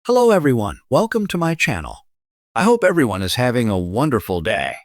Hello everyone, welcome to my channel. I hope everyone is having a wonderful day.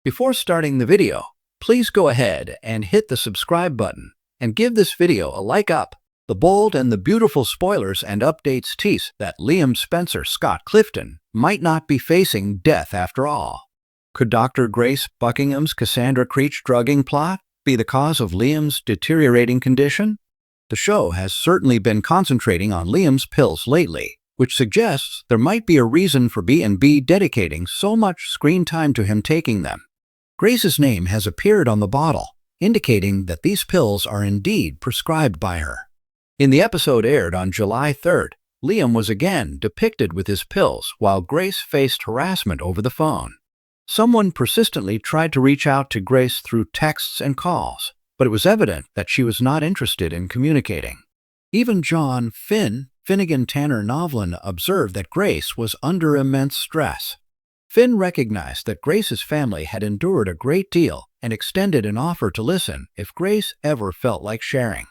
Before starting the video, please go ahead and hit the subscribe button and give this video a like up. The bold and the beautiful spoilers and updates tease that Liam Spencer Scott Clifton might not be facing death after all. Could Dr. Grace Buckingham's Cassandra Creech drugging plot be the cause of Liam's deteriorating condition? The show has certainly been concentrating on Liam's pills lately, which suggests there might be a reason for B&B dedicating so much screen time to him taking them. Grace's name has appeared on the bottle, indicating that these pills are indeed prescribed by her. In the episode aired on July 3rd, Liam was again depicted with his pills while Grace faced harassment over the phone. Someone persistently tried to reach out to Grace through texts and calls, but it was evident that she was not interested in communicating. Even John Finnegan Tanner Novlin observed that Grace was under immense stress. Finn recognized that Grace's family had endured a great deal and extended an offer to listen if Grace ever felt like sharing.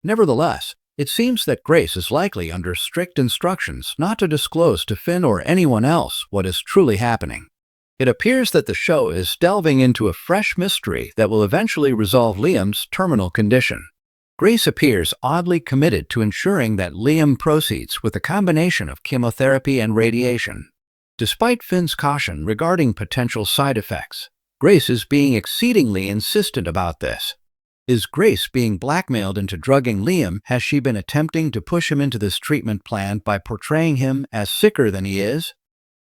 Nevertheless, it seems that Grace is likely under strict instructions not to disclose to Finn or anyone else what is truly happening. It appears that the show is delving into a fresh mystery that will eventually resolve Liam's terminal condition. Grace appears oddly committed to ensuring that Liam proceeds with a combination of chemotherapy and radiation. Despite Finn's caution regarding potential side effects, Grace is being exceedingly insistent about this. Is Grace being blackmailed into drugging Liam? Has she been attempting to push him into this treatment plan by portraying him as sicker than he is?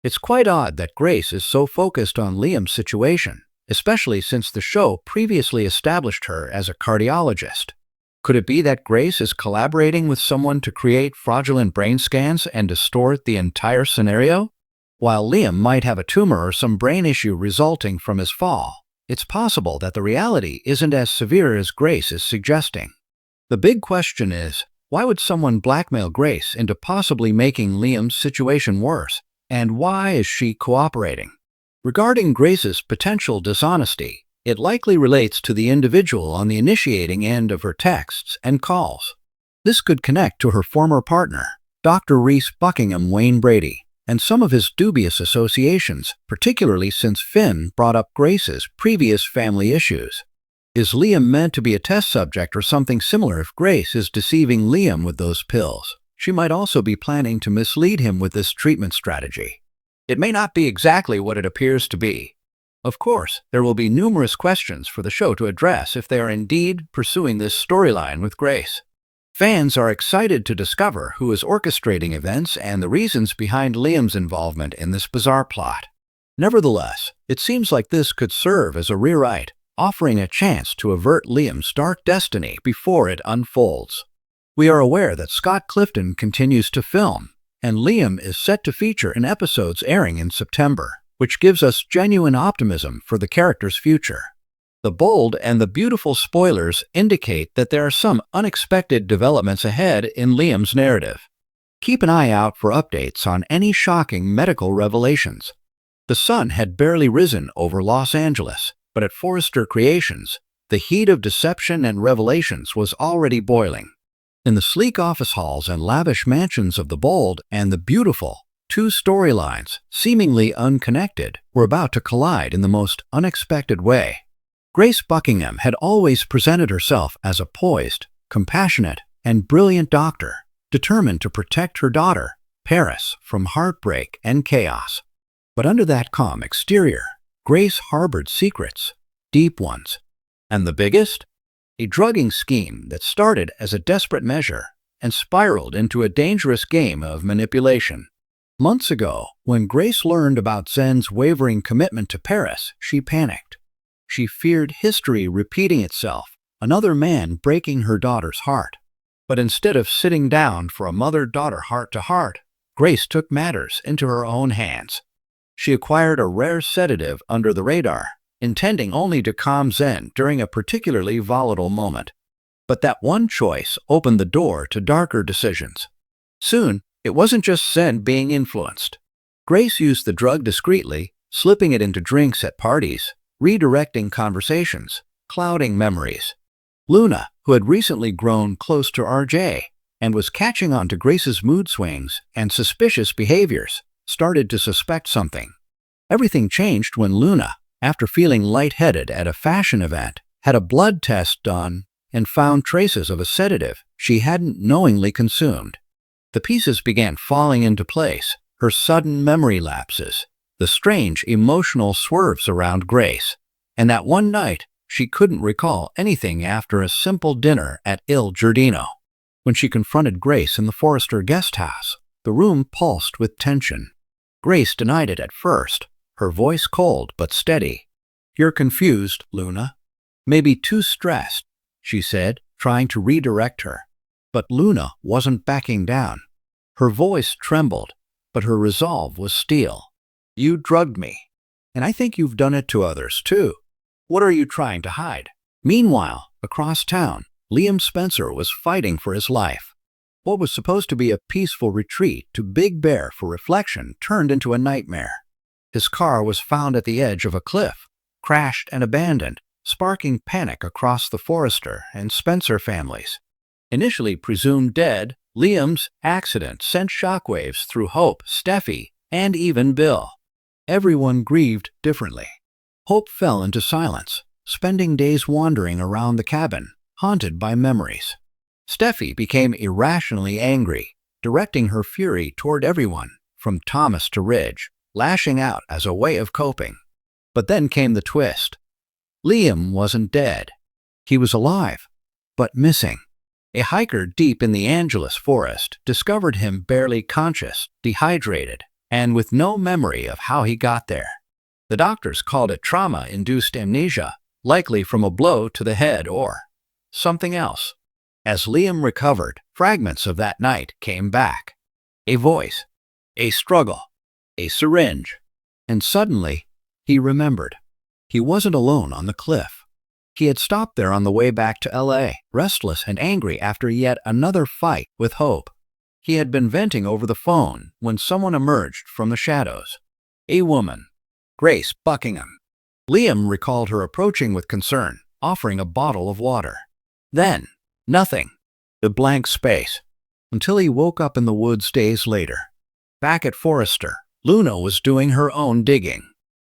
It's quite odd that Grace is so focused on Liam's situation, especially since the show previously established her as a cardiologist. Could it be that Grace is collaborating with someone to create fraudulent brain scans and distort the entire scenario? While Liam might have a tumor or some brain issue resulting from his fall, it's possible that the reality isn't as severe as Grace is suggesting. The big question is, why would someone blackmail Grace into possibly making Liam's situation worse, and why is she cooperating? Regarding Grace's potential dishonesty, it likely relates to the individual on the initiating end of her texts and calls. This could connect to her former partner, Dr. Reese Buckingham Wayne Brady, and some of his dubious associations, particularly since Finn brought up Grace's previous family issues. Is Liam meant to be a test subject or something similar? If Grace is deceiving Liam with those pills, she might also be planning to mislead him with this treatment strategy. It may not be exactly what it appears to be. Of course, there will be numerous questions for the show to address if they are indeed pursuing this storyline with Grace. Fans are excited to discover who is orchestrating events and the reasons behind Liam's involvement in this bizarre plot. Nevertheless, it seems like this could serve as a rewrite, offering a chance to avert Liam's dark destiny before it unfolds. We are aware that Scott Clifton continues to film, and Liam is set to feature in episodes airing in September, which gives us genuine optimism for the character's future. The bold and the beautiful spoilers indicate that there are some unexpected developments ahead in Liam's narrative. Keep an eye out for updates on any shocking medical revelations. The sun had barely risen over Los Angeles, but at Forrester Creations, the heat of deception and revelations was already boiling. In the sleek office halls and lavish mansions of the bold and the beautiful, two storylines, seemingly unconnected, were about to collide in the most unexpected way. Grace Buckingham had always presented herself as a poised, compassionate, and brilliant doctor, determined to protect her daughter, Paris, from heartbreak and chaos. But under that calm exterior, Grace harbored secrets, deep ones. And the biggest? A drugging scheme that started as a desperate measure and spiraled into a dangerous game of manipulation. Months ago, when Grace learned about Zen's wavering commitment to Paris, she panicked. She feared history repeating itself, another man breaking her daughter's heart. But instead of sitting down for a mother-daughter heart-to-heart, Grace took matters into her own hands. She acquired a rare sedative under the radar, intending only to calm Zen during a particularly volatile moment. But that one choice opened the door to darker decisions. Soon, it wasn't just Zen being influenced. Grace used the drug discreetly, slipping it into drinks at parties, redirecting conversations, clouding memories. Luna, who had recently grown close to RJ, and was catching on to Grace's mood swings and suspicious behaviors, started to suspect something. Everything changed when Luna, after feeling lightheaded at a fashion event, had a blood test done and found traces of a sedative she hadn't knowingly consumed. The pieces began falling into place, her sudden memory lapses, the strange emotional swerves around Grace, and that one night she couldn't recall anything after a simple dinner at Il Giardino. When she confronted Grace in the Forrester guest house, the room pulsed with tension. Grace denied it at first, her voice cold but steady. "You're confused, Luna. Maybe too stressed," she said, trying to redirect her. But Luna wasn't backing down. Her voice trembled, but her resolve was steel. "You drugged me, and I think you've done it to others too. What are you trying to hide?" Meanwhile, across town, Liam Spencer was fighting for his life. What was supposed to be a peaceful retreat to Big Bear for reflection turned into a nightmare. His car was found at the edge of a cliff, crashed and abandoned, sparking panic across the Forrester and Spencer families. Initially presumed dead, Liam's accident sent shockwaves through Hope, Steffi, and even Bill. Everyone grieved differently. Hope fell into silence, spending days wandering around the cabin, haunted by memories. Steffi became irrationally angry, directing her fury toward everyone, from Thomas to Ridge, lashing out as a way of coping. But then came the twist. Liam wasn't dead. He was alive, but missing. A hiker deep in the Angeles forest discovered him barely conscious, dehydrated, and with no memory of how he got there. The doctors called it trauma-induced amnesia, likely from a blow to the head or something else. As Liam recovered, fragments of that night came back. A voice, a struggle, a syringe. And suddenly, he remembered. He wasn't alone on the cliff. He had stopped there on the way back to LA, restless and angry after yet another fight with Hope. He had been venting over the phone when someone emerged from the shadows. A woman, Grace Buckingham. Liam recalled her approaching with concern, offering a bottle of water. Then, nothing. The blank space. Until he woke up in the woods days later. Back at Forrester, Luna was doing her own digging.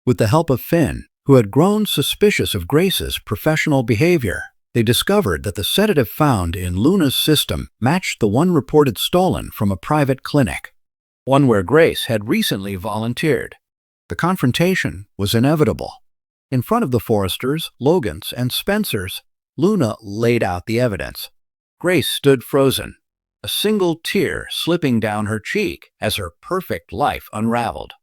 With the help of Finn, who had grown suspicious of Grace's professional behavior, they discovered that the sedative found in Luna's system matched the one reported stolen from a private clinic, one where Grace had recently volunteered. The confrontation was inevitable. In front of the Forresters, Logans, and Spencers, Luna laid out the evidence. Grace stood frozen, a single tear slipping down her cheek as her perfect life unraveled.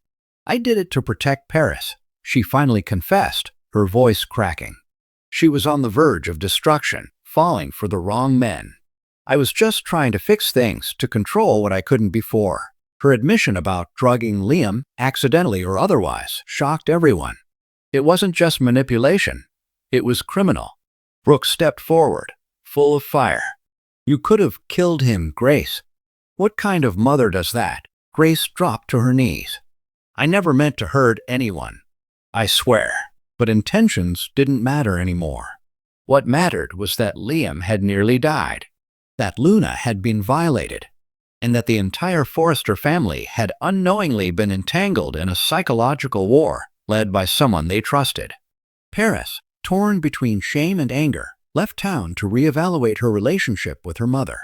"I did it to protect Paris," she finally confessed, her voice cracking. She was on the verge of destruction, falling for the wrong men. "I was just trying to fix things to control what I couldn't before." Her admission about drugging Liam, accidentally or otherwise, shocked everyone. It wasn't just manipulation. It was criminal. Brooke stepped forward, full of fire. "You could have killed him, Grace." "What kind of mother does that?" Grace dropped to her knees. "I never meant to hurt anyone. I swear." But intentions didn't matter anymore. What mattered was that Liam had nearly died, that Luna had been violated, and that the entire Forrester family had unknowingly been entangled in a psychological war led by someone they trusted. Paris, torn between shame and anger, left town to reevaluate her relationship with her mother.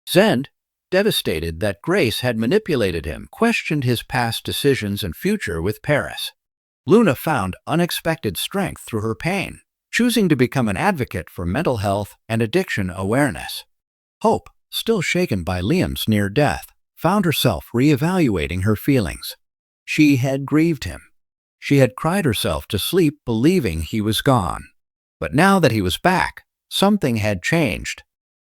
Zend, devastated that Grace had manipulated him, questioned his past decisions and future with Paris. Luna found unexpected strength through her pain, choosing to become an advocate for mental health and addiction awareness. Hope, still shaken by Liam's near death, found herself reevaluating her feelings. She had grieved him. She had cried herself to sleep believing he was gone. But now that he was back, something had changed.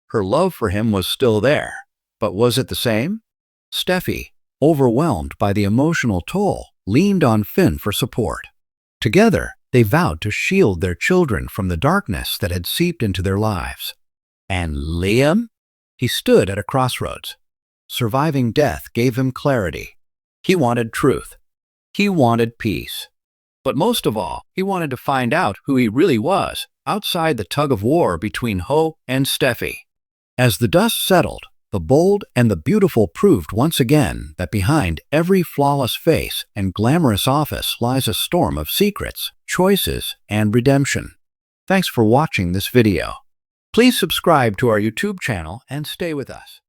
Her love for him was still there, but was it the same? Steffi, overwhelmed by the emotional toll, leaned on Finn for support. Together, they vowed to shield their children from the darkness that had seeped into their lives. And Liam? He stood at a crossroads. Surviving death gave him clarity. He wanted truth. He wanted peace. But most of all, he wanted to find out who he really was, outside the tug-of-war between Hope and Steffi. As the dust settled, The bold and the beautiful proved once again that behind every flawless face and glamorous office lies a storm of secrets, choices, and redemption. Thanks for watching this video. Please subscribe to our YouTube channel and stay with us.